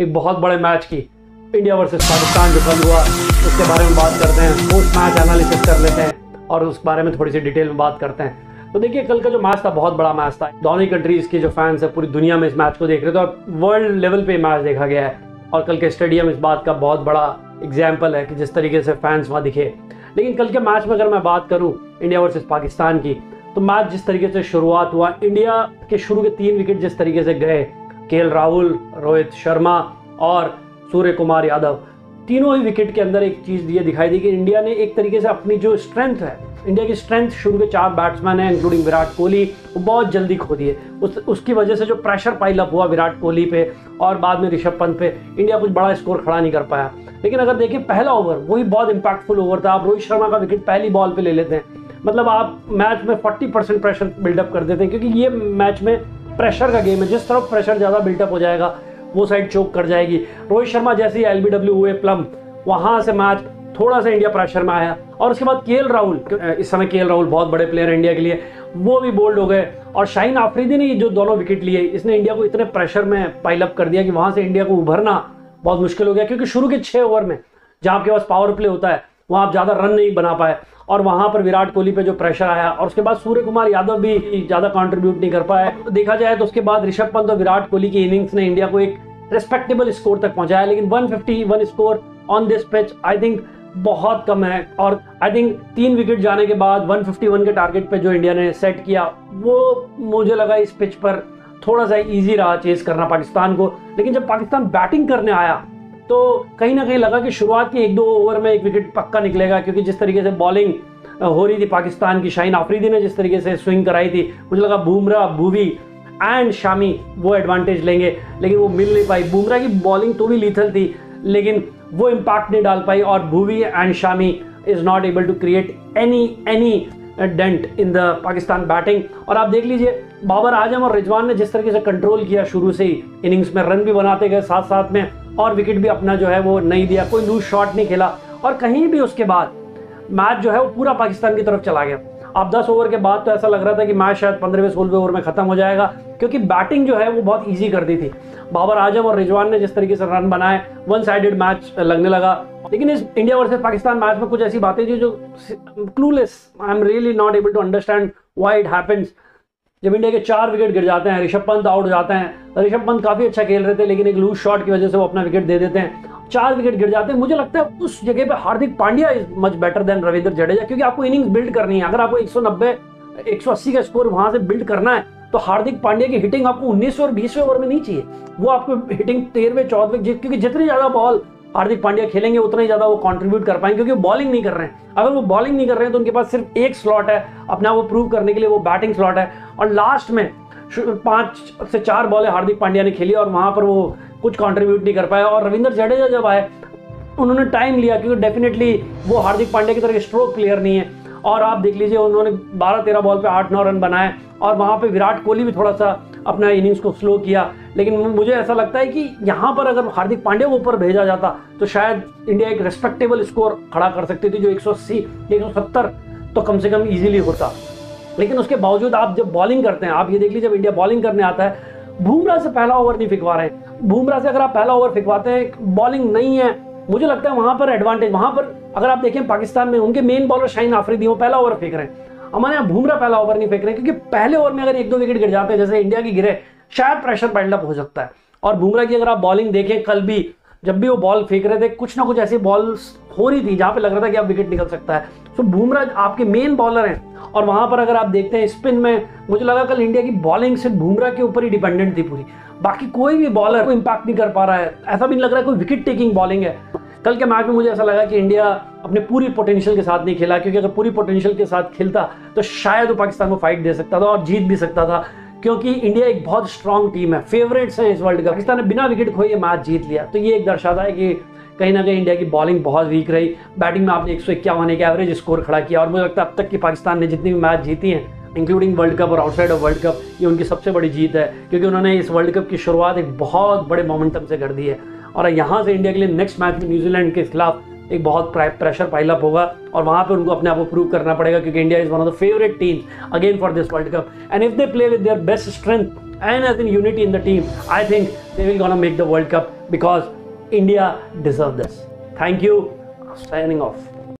एक बहुत बड़े मैच की, इंडिया वर्सेस पाकिस्तान जो कल हुआ, उसके बारे में बात करते हैं, पोस्ट मैच एनालिसिस कर लेते हैं और उस बारे में थोड़ी सी डिटेल में बात करते हैं। तो देखिए, कल का जो मैच था बहुत बड़ा मैच था। दोनों ही कंट्रीज़ के जो फैंस है पूरी दुनिया में इस मैच को देख रहे थे और वर्ल्ड लेवल पे मैच देखा गया है। और कल के स्टेडियम इस बात का बहुत बड़ा एग्जाम्पल है कि जिस तरीके से फैंस वहाँ दिखे। लेकिन कल के मैच में अगर मैं बात करूँ इंडिया वर्सेस पाकिस्तान की, तो मैच जिस तरीके से शुरुआत हुआ, इंडिया के शुरू के 3 विकेट जिस तरीके से गए, केएल राहुल, रोहित शर्मा और सूर्य कुमार यादव, तीनों ही विकेट के अंदर एक चीज़ ये दिखाई दी कि इंडिया ने एक तरीके से अपनी जो स्ट्रेंथ है, इंडिया की स्ट्रेंथ शुरू के 4 बैट्समैन हैं इंक्लूडिंग विराट कोहली, वो बहुत जल्दी खो दिए। उसकी वजह से जो प्रेशर पाइल अप हुआ विराट कोहली पे और बाद में ऋषभ पंत पे, इंडिया कुछ बड़ा स्कोर खड़ा नहीं कर पाया। लेकिन अगर देखें पहला ओवर, वही बहुत इंपैक्टफुल ओवर था। आप रोहित शर्मा का विकेट पहली बॉल पे ले लेते हैं, मतलब आप मैच में 40% प्रेशर बिल्डअप कर देते हैं, क्योंकि ये मैच में प्रेशर का गेम है। जिस तरफ प्रेशर ज़्यादा बिल्डअप हो जाएगा वो साइड चोक कर जाएगी। रोहित शर्मा जैसे ही LBW हुए प्लम, वहाँ से मैच थोड़ा सा इंडिया प्रेशर में आया। और उसके बाद केएल राहुल, इस समय केएल राहुल बहुत बड़े प्लेयर है इंडिया के लिए, वो भी बोल्ड हो गए। और शाहीन आफरीदी ने जो दोनों विकेट लिए, इसने इंडिया को इतने प्रेशर में पाइलअप कर दिया कि वहाँ से इंडिया को उभरना बहुत मुश्किल हो गया। क्योंकि शुरू के 6 ओवर में जहाँ आपके पास पावर प्ले होता है, वहाँ आप ज़्यादा रन नहीं बना पाए और वहाँ पर विराट कोहली पे जो प्रेशर आया, और उसके बाद सूर्य कुमार यादव भी ज़्यादा कंट्रीब्यूट नहीं कर पाए। देखा जाए तो उसके बाद ऋषभ पंत और विराट कोहली की इनिंग्स ने इंडिया को एक रिस्पेक्टेबल स्कोर तक पहुंचाया। लेकिन 151 score on this pitch I think बहुत कम है। और आई थिंक 3 विकेट जाने के बाद 151 के टारगेट पे जो इंडिया ने सेट किया, वो मुझे लगा इस पिच पर थोड़ा सा इजी रहा चेस करना पाकिस्तान को। लेकिन जब पाकिस्तान बैटिंग करने आया तो कहीं ना कहीं लगा कि शुरुआत के 1-2 ओवर में 1 विकेट पक्का निकलेगा, क्योंकि जिस तरीके से बॉलिंग हो रही थी पाकिस्तान की, शाहीन आफरीदी ने जिस तरीके से स्विंग कराई थी, मुझे लगा बुमराह, भुवी एंड शामी वो एडवांटेज लेंगे। लेकिन वो मिल नहीं पाई। बुमराह की बॉलिंग तो भी लीथल थी, लेकिन वो इम्पैक्ट नहीं डाल पाई। और Bhuvi and Shami is not able to create any dent in the Pakistan batting. और आप देख लीजिए, बाबर आजम और रिजवान ने जिस तरीके से कंट्रोल किया शुरू से ही इनिंग्स में, रन भी बनाते गए साथ साथ में और विकेट भी अपना जो है वो नहीं दिया, कोई लूज शॉट नहीं खेला। और कहीं भी उसके बाद मैच जो है वो पूरा पाकिस्तान की तरफ चला गया। अब 10 ओवर के बाद तो ऐसा लग रहा था कि मैच शायद 15वें-16वें ओवर में खत्म हो जाएगा, क्योंकि बैटिंग जो है वो बहुत इजी कर दी थी। बाबर आजम और रिजवान ने जिस तरीके से रन बनाए, 1 साइडेड मैच लगने लगा। लेकिन इस इंडिया वर्सेस पाकिस्तान मैच में कुछ ऐसी बातें थी जो clueless, I am really not able to understand why it happens. जब इंडिया के 4 विकेट गिर जाते हैं, ऋषभ पंत आउट हो जाते हैं, ऋषभ पंत काफी अच्छा खेल रहे थे लेकिन एक लूज शॉट की वजह से वो अपना विकेट दे देते हैं, 4 विकेट गिर जाते हैं। मुझे लगता है उस जगह पे Hardik Pandya is much better than Ravindra Jadeja, क्योंकि आपको इनिंग्स बिल्ड करनी है। अगर आपको 190-180 का स्कोर वहां से बिल्ड करना है तो हार्दिक पांड्या की हिटिंग आपको 19वें और 20वें ओवर में नहीं चाहिए। वो आपको हिटिंग 13वें-14वें, क्योंकि जितनी ज्यादा बॉल हार्दिक पांड्या खेलेंगे उतना ही ज्यादा वो कंट्रीब्यूट कर पाएंगे, क्योंकि वो बॉलिंग नहीं कर रहे हैं। अगर वो बॉलिंग नहीं कर रहे हैं तो उनके पास सिर्फ एक स्लॉट है अपने आप को प्रूव करने के लिए, वो बैटिंग स्लॉट है। और लास्ट में 5 से 4 बॉलें हार्दिक पांड्या ने खेली और वहां पर वो कुछ कंट्रीब्यूट नहीं कर पाया। और रविंद्र जडेजा जब आए, उन्होंने टाइम लिया, क्योंकि डेफिनेटली वो हार्दिक पांड्या की तरह स्ट्रोक प्लेयर नहीं है। और आप देख लीजिए, उन्होंने 12-13 बॉल पे 8-9 रन बनाए और वहां पे विराट कोहली भी थोड़ा सा अपना इनिंग्स को स्लो किया। लेकिन मुझे ऐसा लगता है कि यहाँ पर अगर हार्दिक पांड्या को ऊपर भेजा जाता तो शायद इंडिया एक रेस्पेक्टेबल स्कोर खड़ा कर सकती थी, जो 180-170 तो कम से कम इजीली होता। लेकिन उसके बावजूद आप जब बॉलिंग करते हैं, आप ये देख लीजिए, जब इंडिया बॉलिंग करने आता है, बुमराह से पहला ओवर नहीं फेंकवा रहे हैं। बुमराह से अगर आप पहला ओवर फेंकवाते हैं, बॉलिंग नहीं है, मुझे लगता है वहां पर एडवांटेज, वहां पर अगर आप देखें पाकिस्तान में उनके मेन बॉलर शाहीन आफरीदी वो पहला ओवर फेंक रहे हैं। हमारे यहाँ बुमराह पहला ओवर नहीं फेंक रहे हैं, क्योंकि पहले ओवर में अगर 1-2 विकेट गिर जाते हैं जैसे इंडिया की गिरे, शायद प्रेशर बिल्डअप हो सकता है। और बुमराह की अगर आप बॉलिंग देखें, कल भी जब भी वो बॉल फेंक रहे थे, कुछ ना कुछ ऐसी बॉल्स हो रही थी जहां पे लग रहा था कि अब विकेट निकल सकता है। तो बुमराह आपके मेन बॉलर हैं। और वहां पर अगर आप देखते हैं स्पिन में, मुझे लगा कल इंडिया की बॉलिंग सिर्फ बुमराह के ऊपर ही डिपेंडेंट थी पूरी, बाकी कोई भी बॉलर को इंपैक्ट नहीं कर पा रहा है। ऐसा भी नहीं लग रहा है कोई विकेट टेकिंग बॉलिंग है। कल के मैच में मुझे ऐसा लगा कि इंडिया अपने पूरी पोटेंशियल के साथ नहीं खेला, क्योंकि अगर पूरी पोटेंशियल के साथ खेलता तो शायद वो पाकिस्तान को फाइट दे सकता था और जीत भी सकता था, क्योंकि इंडिया एक बहुत स्ट्रॉन्ग टीम है, फेवरेट्स हैं इस वर्ल्ड कप। पाकिस्तान ने बिना विकेट खोए मैच जीत लिया, तो ये एक दर्शाता है कि कहीं ना कहीं इंडिया की बॉलिंग बहुत वीक रही। बैटिंग में आपने 151 एक एवरेज स्कोर खड़ा किया, और मुझे लगता है अब तक की पाकिस्तान ने जितनी भी मैच जीती हैं, इंक्लूडिंग वर्ल्ड कप और आउटसाइड ऑफ वर्ल्ड कप, ये उनकी सबसे बड़ी जीत है, क्योंकि उन्होंने इस वर्ल्ड कप की शुरुआत एक बहुत बड़े मोमेंटम से कर दी है। और यहाँ से इंडिया के लिए नेक्स्ट मैच में न्यूजीलैंड के खिलाफ एक बहुत प्रेशर पाइलअप होगा, और वहाँ पे उनको अपने आप को प्रूव करना पड़ेगा, क्योंकि India is one of the favourite team again for this world cup. And if they play with their best strength and as in unity in the team, I think they will gonna make the World Cup because India deserve this. Thank you. Signing off.